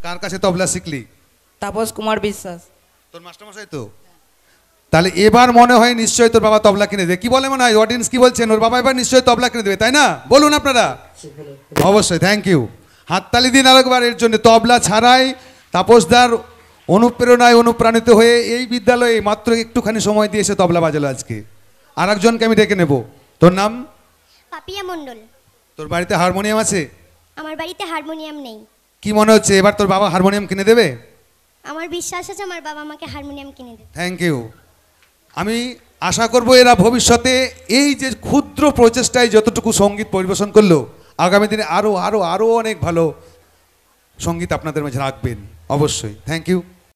কার কাছে তবলা শিখলি? তাপস কুমার বিশ্বাস। তোর মাস্টারমশাই তো? তাহলে এবার মনে হয় নিশ্চয়ই তোর বাবা তবলা কিনে দেবে। কি বলে মনে হয় অডিয়েন্স, কি বলছেন? ওর বাবা এবার নিশ্চয়ই তবলা কিনে দেবে, তাই না? বলুন আপনারা। অবশ্যই, থ্যাংক ইউ। হাততালি দিন আরেকবার এর জন্য। তবলা ছাড়াই তাপসদার অনুপ্রেরণায় অনুপ্রাণিত হয়ে এই বিদ্যালয়ে মাত্র একটুখানি সময় দিয়ে এসে তবলা বাজালো আজকে। আর একজনকে আমি ডেকে নেব। তোর নাম? পাপিয়া মণ্ডল। তোর বাড়িতে হারমোনিয়াম আছে? আমার বাড়িতে হারমোনিয়াম নেই। কি মনে হচ্ছে এবার তোর বাবা হারমোনিয়াম কিনে দেবে? আমার বিশ্বাস আছে আমার বাবা আমাকে হারমোনিয়াম কিনে দেবে। Thank you. আমি আশা করব এরা ভবিষ্যতে এই যে ক্ষুদ্র প্রচেষ্টায় যতটুকু সঙ্গীত পরিবেশন করলো, আগামী দিনে আরও আরও আরও অনেক ভালো সঙ্গীত আপনাদের মাঝে রাখবেন অবশ্যই। Thank you.